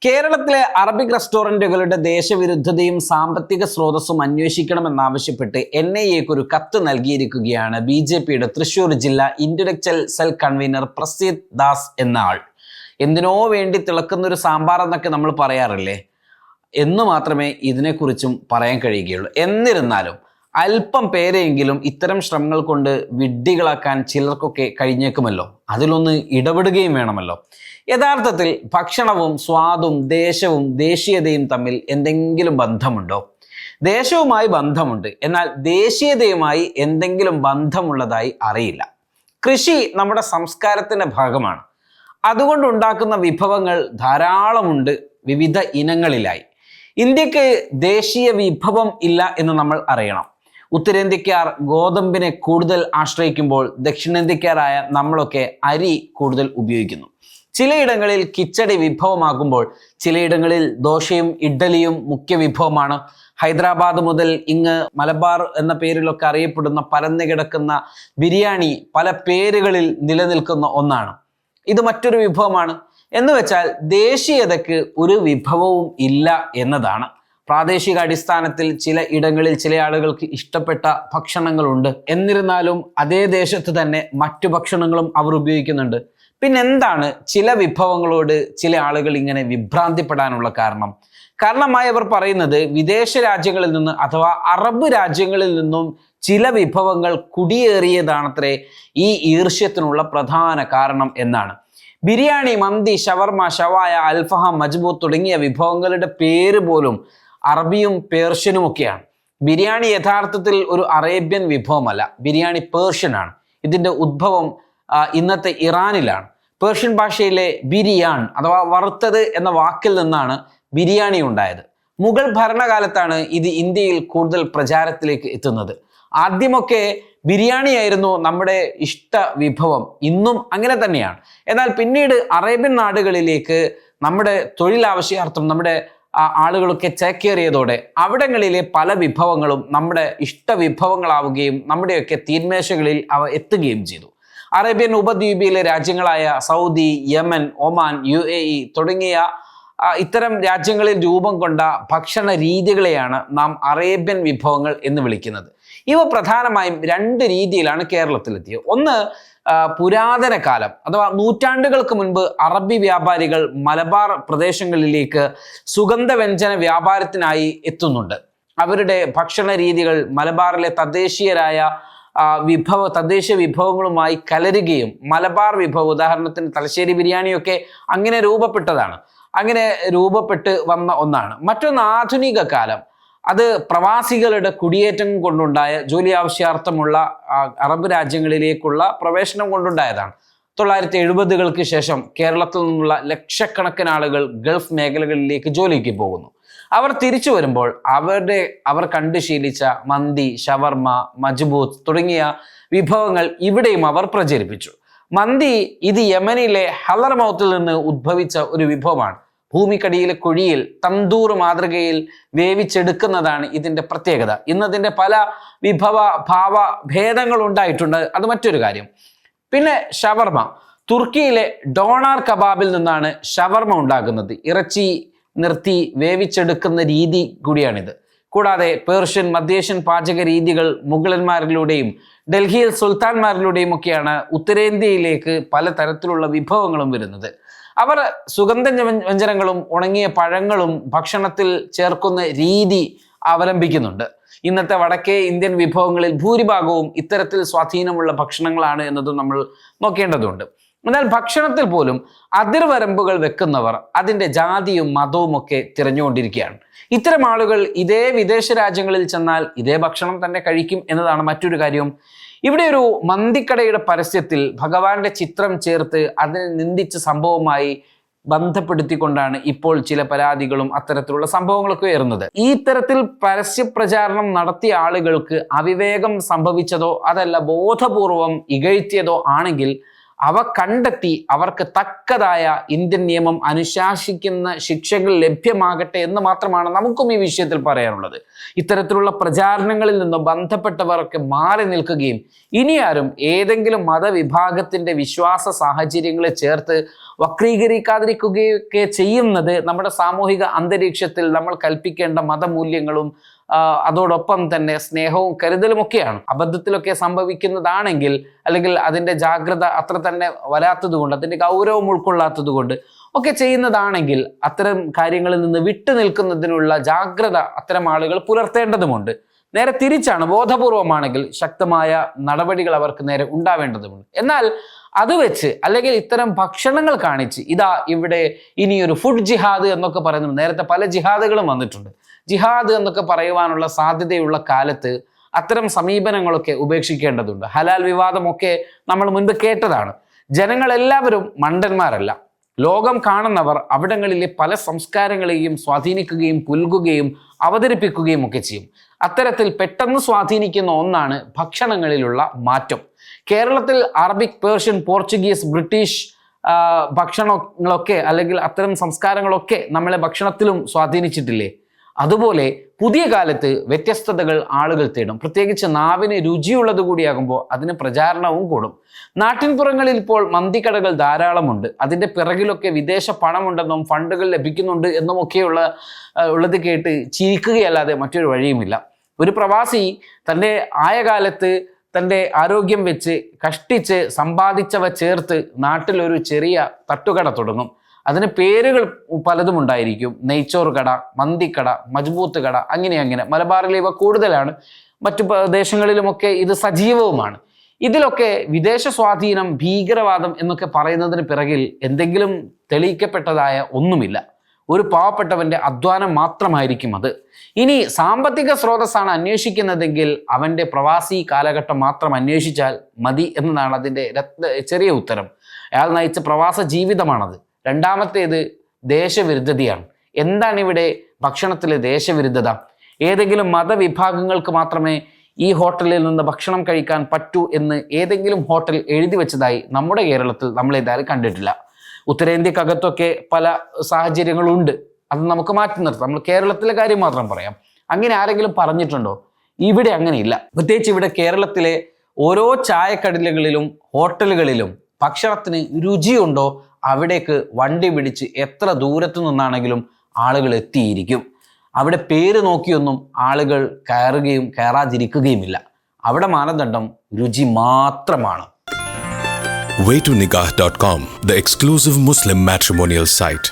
കേരളത്തിലെ അറബിക് റെസ്റ്റോറന്റുകളുടെ ദേശവിരുദ്ധതയും സാമ്പത്തിക സ്രോതസ്സും അന്വേഷിക്കണമെന്നാവശ്യപ്പെട്ട് NIAക്ക് ഒരു കത്ത് നൽകിയിരിക്കുകയാണ് BJPയുടെ തൃശൂർ ജില്ലാ intellectual cell convener Prasidh Das എന്ന ആൾ. എന്തിനോ വേണ്ടി തിളക്കുന്നൊരു സാമ്പാർ എന്നൊക്കെ നമ്മൾ പറയാറില്ലേ, എന്ന് മാത്രമേ ഇതിനെക്കുറിച്ചും പറയാൻ കഴിയുകയുള്ളൂ. എന്നിരുന്നാലും അല്പം പേരെയെങ്കിലും ഇത്തരം ശ്രമങ്ങൾ കൊണ്ട് വിഡ്ഢികളാക്കാൻ ചിലർക്കൊക്കെ കഴിഞ്ഞേക്കുമല്ലോ. അതിലൊന്ന് ഇടപെടുകയും വേണമല്ലോ. യഥാർത്ഥത്തിൽ ഭക്ഷണവും സ്വാദും ദേശവും ദേശീയതയും തമ്മിൽ എന്തെങ്കിലും ബന്ധമുണ്ടോ? ദേശവുമായി ബന്ധമുണ്ട്, എന്നാൽ ദേശീയതയുമായി എന്തെങ്കിലും ബന്ധമുള്ളതായി അറിയില്ല. കൃഷി നമ്മുടെ സംസ്കാരത്തിൻ്റെ ഭാഗമാണ്. അതുകൊണ്ടുണ്ടാക്കുന്ന വിഭവങ്ങൾ ധാരാളമുണ്ട്, വിവിധ ഇനങ്ങളിലായി. ഇന്ത്യക്ക് ദേശീയ വിഭവം ഇല്ല എന്ന് നമ്മൾ അറിയണം. ഉത്തരേന്ത്യക്കാർ ഗോതമ്പിനെ കൂടുതൽ ആശ്രയിക്കുമ്പോൾ ദക്ഷിണേന്ത്യക്കാരായ നമ്മളൊക്കെ അരി കൂടുതൽ ഉപയോഗിക്കുന്നു. ചിലയിടങ്ങളിൽ കിച്ചടി വിഭവമാകുമ്പോൾ ചിലയിടങ്ങളിൽ ദോശയും ഇഡ്ഡലിയും മുഖ്യ വിഭവമാണ്. ഹൈദരാബാദ് മുതൽ ഇങ്ങ് മലബാർ എന്ന പേരിലൊക്കെ അറിയപ്പെടുന്ന പരന്നു കിടക്കുന്ന ബിരിയാണി പല പേരുകളിൽ നിലനിൽക്കുന്ന ഒന്നാണ്. ഇത് മറ്റൊരു വിഭവമാണ്. എന്ന് വെച്ചാൽ ദേശീയതയ്ക്ക് ഒരു വിഭവവും ഇല്ല എന്നതാണ്. പ്രാദേശിക അടിസ്ഥാനത്തിൽ ചില ഇടങ്ങളിൽ ചില ആളുകൾക്ക് ഇഷ്ടപ്പെട്ട ഭക്ഷണങ്ങളുണ്ട്. എന്നിരുന്നാലും അതേ ദേശത്ത് തന്നെ മറ്റു ഭക്ഷണങ്ങളും അവർ ഉപയോഗിക്കുന്നുണ്ട്. പിന്നെന്താണ് ചില വിഭവങ്ങളോട് ചില ആളുകൾ ഇങ്ങനെ വിഭ്രാന്തിപ്പെടാനുള്ള കാരണമായി അവർ പറയുന്നത് വിദേശ രാജ്യങ്ങളിൽ നിന്ന് അഥവാ അറബ് രാജ്യങ്ങളിൽ നിന്നും ചില വിഭവങ്ങൾ കുടിയേറിയതാണത്രേ ഈ ഈർഷ്യത്തിനുള്ള പ്രധാന കാരണം എന്നാണ്. ബിരിയാണി, മന്തി, ഷവർമ, ഷവായ, അൽഫഹാം, മജ്ബൂത്ത് തുടങ്ങിയ വിഭവങ്ങളുടെ പേര് പോലും അറബിയും പേർഷ്യനും ഒക്കെയാണ്. ബിരിയാണി യഥാർത്ഥത്തിൽ ഒരു അറേബ്യൻ വിഭവമല്ല, ബിരിയാണി പേർഷ്യനാണ്. ഇതിൻ്റെ ഉദ്ഭവം ഇന്നത്തെ ഇറാനിലാണ്. പേർഷ്യൻ ഭാഷയിലെ ബിരിയാൻ അഥവാ വറുത്തത് എന്ന വാക്കിൽ നിന്നാണ് ബിരിയാണി ഉണ്ടായത്. മുഗൾ ഭരണകാലത്താണ് ഇത് ഇന്ത്യയിൽ കൂടുതൽ പ്രചാരത്തിലേക്ക് എത്തുന്നത്. ആദ്യമൊക്കെ ബിരിയാണിയായിരുന്നു നമ്മുടെ ഇഷ്ട വിഭവം, ഇന്നും അങ്ങനെ തന്നെയാണ്. എന്നാൽ പിന്നീട് അറേബ്യൻ നാടുകളിലേക്ക് നമ്മുടെ തൊഴിലാവശ്യാർത്ഥം നമ്മുടെ ആളുകളൊക്കെ ചേക്കേറിയതോടെ അവിടങ്ങളിലെ പല വിഭവങ്ങളും നമ്മുടെ ഇഷ്ട വിഭവങ്ങളാവുകയും നമ്മുടെയൊക്കെ തീന്മേശകളിൽ അവ എത്തുകയും ചെയ്തു. അറേബ്യൻ ഉപദ്വീപിലെ രാജ്യങ്ങളായ സൗദി, യമൻ, ഒമാൻ, UAE തുടങ്ങിയ ഇത്തരം രാജ്യങ്ങളിൽ രൂപം കൊണ്ട ഭക്ഷണ രീതികളെയാണ് നാം അറേബ്യൻ വിഭവങ്ങൾ എന്ന് വിളിക്കുന്നത്. ഇവ പ്രധാനമായും രണ്ട് രീതിയിലാണ് കേരളത്തിലെത്തിയത്. ഒന്ന്, പുരാതന കാലം അഥവാ നൂറ്റാണ്ടുകൾക്ക് മുൻപ് അറബി വ്യാപാരികൾ മലബാർ പ്രദേശങ്ങളിലേക്ക് സുഗന്ധവ്യഞ്ജന വ്യാപാരത്തിനായി എത്തുന്നുണ്ട്. അവരുടെ ഭക്ഷണ രീതികൾ മലബാറിലെ തദ്ദേശീയ വിഭവങ്ങളുമായി കലരുകയും മലബാർ വിഭവം, ഉദാഹരണത്തിന് തലശ്ശേരി ബിരിയാണിയൊക്കെ അങ്ങനെ രൂപപ്പെട്ടതാണ്, അങ്ങനെ രൂപപ്പെട്ട് വന്ന ഒന്നാണ്. മറ്റൊന്ന് ആധുനിക കാലം. അത് പ്രവാസികളുടെ കുടിയേറ്റം കൊണ്ടുണ്ടായ ജോലി ആവശ്യാർത്ഥമുള്ള അറബ് രാജ്യങ്ങളിലേക്കുള്ള പ്രവേശനം കൊണ്ടുണ്ടായതാണ്. 1970-കൾക്ക് ശേഷം കേരളത്തിൽ നിന്നുള്ള ലക്ഷക്കണക്കിന് ആളുകൾ ഗൾഫ് മേഖലകളിലേക്ക് ജോലിക്ക് പോകുന്നു. അവർ തിരിച്ചു വരുമ്പോൾ അവർ കണ്ടു ശീലിച്ച മന്തി, ഷവർമ, മജ്ബൂത്ത് തുടങ്ങിയ വിഭവങ്ങൾ ഇവിടെയും അവർ പ്രചരിപ്പിച്ചു. മന്തി ഇത് യമനിലെ ഹലർമൗത്തിൽ നിന്ന് ഉദ്ഭവിച്ച ഒരു വിഭവമാണ്. ഭൂമിക്കടിയിലെ കുഴിയിൽ തന്തൂർ മാതൃകയിൽ വേവിച്ചെടുക്കുന്നതാണ് ഇതിൻ്റെ പ്രത്യേകത. ഇന്നതിൻ്റെ പല ഭാവ ഭേദങ്ങൾ ഉണ്ടായിട്ടുണ്ട്, അത് മറ്റൊരു കാര്യം. പിന്നെ ഷവർമ, തുർക്കിയിലെ ഡോണാർ കബാബിൽ നിന്നാണ് ഷവർമ ഉണ്ടാക്കുന്നത്. ഇറച്ചി നിർത്തി വേവിച്ചെടുക്കുന്ന രീതി കൂടിയാണിത്. കൂടാതെ പേർഷ്യൻ, മധ്യേഷ്യൻ പാചക രീതികൾ മുഗളന്മാരിലൂടെയും ഡൽഹിയിൽ സുൽത്താൻമാരിലൂടെയും ഒക്കെയാണ് ഉത്തരേന്ത്യയിലേക്ക് പലതരത്തിലുള്ള വിഭവങ്ങളും വരുന്നത്. അവർ സുഗന്ധ വ്യഞ്ജനങ്ങളും ഉണങ്ങിയ പഴങ്ങളും ഭക്ഷണത്തിൽ ചേർക്കുന്ന രീതി അവലംബിക്കുന്നുണ്ട്. ഇന്നത്തെ വടക്കേ ഇന്ത്യൻ വിഭവങ്ങളിൽ ഭൂരിഭാഗവും ഇത്തരത്തിൽ സ്വാധീനമുള്ള ഭക്ഷണങ്ങളാണ് എന്നതും നമ്മൾ നോക്കേണ്ടതുണ്ട്. എന്നാൽ ഭക്ഷണത്തിൽ പോലും അതിർവരമ്പുകൾ വെക്കുന്നവർ അതിൻ്റെ ജാതിയും മതവും ഒക്കെ തിരഞ്ഞുകൊണ്ടിരിക്കുകയാണ്. ഇത്തരം ആളുകൾ ഇതേ വിദേശ രാജ്യങ്ങളിൽ ചെന്നാൽ ഇതേ ഭക്ഷണം തന്നെ കഴിക്കും എന്നതാണ് മറ്റൊരു കാര്യം. ഇവിടെ ഒരു മന്തിക്കടയുടെ പരസ്യത്തിൽ ഭഗവാന്റെ ചിത്രം ചേർത്ത് അതിനെ നിന്ദിച്ച സംഭവമായി ബന്ധപ്പെടുത്തിക്കൊണ്ടാണ് ഇപ്പോൾ ചില പരാതികളും അത്തരത്തിലുള്ള സംഭവങ്ങളൊക്കെ ഉയർന്നത്. ഈ തരത്തിൽ പരസ്യ പ്രചാരണം നടത്തിയ ആളുകൾക്ക് അവിവേകം സംഭവിച്ചതോ അതല്ല ബോധപൂർവം ഇകഴ്ത്തിയതോ ആണെങ്കിൽ അവ കണ്ടെത്തി അവർക്ക് തക്കതായ ഇന്ത്യൻ നിയമം അനുശാസിക്കുന്ന ശിക്ഷകൾ ലഭ്യമാകട്ടെ എന്ന് മാത്രമാണ് നമുക്കും ഈ വിഷയത്തിൽ പറയാനുള്ളത്. ഇത്തരത്തിലുള്ള പ്രചാരണങ്ങളിൽ നിന്ന് ബന്ധപ്പെട്ടവർക്ക് മാറി നിൽക്കുകയും ഇനി ആരും ഏതെങ്കിലും മതവിഭാഗത്തിന്റെ വിശ്വാസ സാഹചര്യങ്ങളെ ചേർത്ത് വക്രീകരിക്കാതിരിക്കുകയൊക്കെ ചെയ്യുന്നത് നമ്മുടെ സാമൂഹിക അന്തരീക്ഷത്തിൽ നമ്മൾ കൽപ്പിക്കേണ്ട മതമൂല്യങ്ങളും അതോടൊപ്പം തന്നെ സ്നേഹവും കരുതലുമൊക്കെയാണ്. അബദ്ധത്തിലൊക്കെ സംഭവിക്കുന്നതാണെങ്കിൽ, അല്ലെങ്കിൽ അതിൻ്റെ ജാഗ്രത അത്ര തന്നെ വരാത്തത് കൊണ്ട്, അതിൻ്റെ ഗൗരവം ഉൾക്കൊള്ളാത്തത് കൊണ്ട് ഒക്കെ ചെയ്യുന്നതാണെങ്കിൽ അത്തരം കാര്യങ്ങളിൽ നിന്ന് വിട്ടു നിൽക്കുന്നതിനുള്ള ജാഗ്രത അത്തരം ആളുകൾ പുലർത്തേണ്ടതുമുണ്ട്. നേരെ തിരിച്ചാണ്, ബോധപൂർവമാണെങ്കിൽ ശക്തമായ നടപടികൾ അവർക്ക് നേരെ ഉണ്ടാവേണ്ടതുമുണ്ട്. എന്നാൽ അത് വെച്ച്, അല്ലെങ്കിൽ ഇത്തരം ഭക്ഷണങ്ങൾ കാണിച്ച് ഇതാ ഇവിടെ ഇനിയൊരു ഫുഡ് ജിഹാദ് എന്നൊക്കെ പറയുന്നുണ്ട്. നേരത്തെ പല ജിഹാദുകളും വന്നിട്ടുണ്ട്. ജിഹാദ് എന്നൊക്കെ പറയുവാനുള്ള സാധ്യതയുള്ള കാലത്ത് അത്തരം സമീപനങ്ങളൊക്കെ ഉപേക്ഷിക്കേണ്ടതുണ്ട്. ഹലാൽ വിവാദമൊക്കെ നമ്മൾ മുൻപ് കേട്ടതാണ്. ജനങ്ങളെല്ലാവരും മണ്ടന്മാരല്ല. ലോകം കാണുന്നവർ അവിടങ്ങളിലെ പല സംസ്കാരങ്ങളെയും സ്വാധീനിക്കുകയും പുൽകുകയും അവതരിപ്പിക്കുകയും ഒക്കെ ചെയ്യും. അത്തരത്തിൽ പെട്ടെന്ന് സ്വാധീനിക്കുന്ന ഒന്നാണ് ഭക്ഷണങ്ങളിലുള്ള മാറ്റം. കേരളത്തിൽ അറബിക്, പേർഷ്യൻ, പോർച്ചുഗീസ്, ബ്രിട്ടീഷ് ഭക്ഷണങ്ങളൊക്കെ, അല്ലെങ്കിൽ അത്തരം സംസ്കാരങ്ങളൊക്കെ നമ്മളെ ഭക്ഷണത്തിലും സ്വാധീനിച്ചിട്ടില്ലേ? അതുപോലെ പുതിയ കാലത്ത് വ്യത്യസ്തതകൾ ആളുകൾ തേടും. പ്രത്യേകിച്ച് നാവിന് രുചിയുള്ളത് കൂടിയാകുമ്പോൾ അതിന് പ്രചാരണവും കൂടും. നാട്ടിൻപുറങ്ങളിൽ ഇപ്പോൾ മന്തിക്കടകൾ ധാരാളമുണ്ട്. അതിൻ്റെ പിറകിലൊക്കെ വിദേശ പണമുണ്ടെന്നും ഫണ്ടുകൾ ലഭിക്കുന്നുണ്ട് ഉള്ളത് കേട്ട് ചിരിക്കുകയല്ലാതെ മറ്റൊരു വഴിയുമില്ല. ഒരു പ്രവാസി തൻ്റെ ആയ കാലത്ത് തൻ്റെ ആരോഗ്യം വെച്ച് കഷ്ടിച്ച് സമ്പാദിച്ചവ ചേർത്ത് നാട്ടിലൊരു ചെറിയ തട്ടുകട തുടങ്ങും. അതിന് പേരുകൾ പലതും ഉണ്ടായിരിക്കും. നെയ്ച്ചോറ് കട, മന്തിക്കട, മജ്ബൂത്ത് കട, അങ്ങനെ മലബാറിൽ ഇവ കൂടുതലാണ്. മറ്റു പ്രദേശങ്ങളിലുമൊക്കെ ഇത് സജീവവുമാണ്. ഇതിലൊക്കെ വിദേശ സ്വാധീനം, ഭീകരവാദം എന്നൊക്കെ പറയുന്നതിന് പിറകിൽ എന്തെങ്കിലും തെളിയിക്കപ്പെട്ടതായ ഒന്നുമില്ല. ഒരു പാവപ്പെട്ടവൻ്റെ അധ്വാനം മാത്രമായിരിക്കും അത്. ഇനി സാമ്പത്തിക സ്രോതസ്സാണ് അന്വേഷിക്കുന്നതെങ്കിൽ അവൻ്റെ പ്രവാസി കാലഘട്ടം മാത്രം അന്വേഷിച്ചാൽ മതി എന്നതാണ് അതിൻ്റെ ചെറിയ ഉത്തരം. അയാൾ നയിച്ച പ്രവാസ ജീവിതമാണത്. രണ്ടാമത്തേത് ദേശവിരുദ്ധതയാണ്. എന്താണ് ഇവിടെ ഭക്ഷണത്തിലെ ദേശവിരുദ്ധത? ഏതെങ്കിലും മതവിഭാഗങ്ങൾക്ക് മാത്രമേ ഈ ഹോട്ടലിൽ നിന്ന് ഭക്ഷണം കഴിക്കാൻ പറ്റൂ എന്ന് ഏതെങ്കിലും ഹോട്ടൽ എഴുതി വെച്ചതായി നമ്മുടെ കേരളത്തിൽ നമ്മൾ ഏതായാലും കണ്ടിട്ടില്ല. ഉത്തരേന്ത്യക്കകത്തൊക്കെ പല സാഹചര്യങ്ങളുണ്ട്. അത് നമുക്ക് മാറ്റി നിർത്താം. നമ്മൾ കേരളത്തിലെ കാര്യം മാത്രം പറയാം. അങ്ങനെ ആരെങ്കിലും പറഞ്ഞിട്ടുണ്ടോ? ഇവിടെ അങ്ങനെയില്ല. പ്രത്യേകിച്ച് ഇവിടെ കേരളത്തിലെ ഓരോ ചായക്കടലുകളിലും ഹോട്ടലുകളിലും ഭക്ഷണത്തിന് രുചിയുണ്ടോ അവിടേക്ക് വണ്ടി പിടിച്ച് എത്ര ദൂരത്തു നിന്നാണെങ്കിലും ആളുകൾ എത്തിയിരിക്കും. അവിടെ പേര് നോക്കിയൊന്നും ആളുകൾ കയറുകയും കയറാതിരിക്കുകയുമില്ല. അവിടെ മാനദണ്ഡം രുചി മാത്രമാണ്. Waytonikah.com, the exclusive Muslim matrimonial site.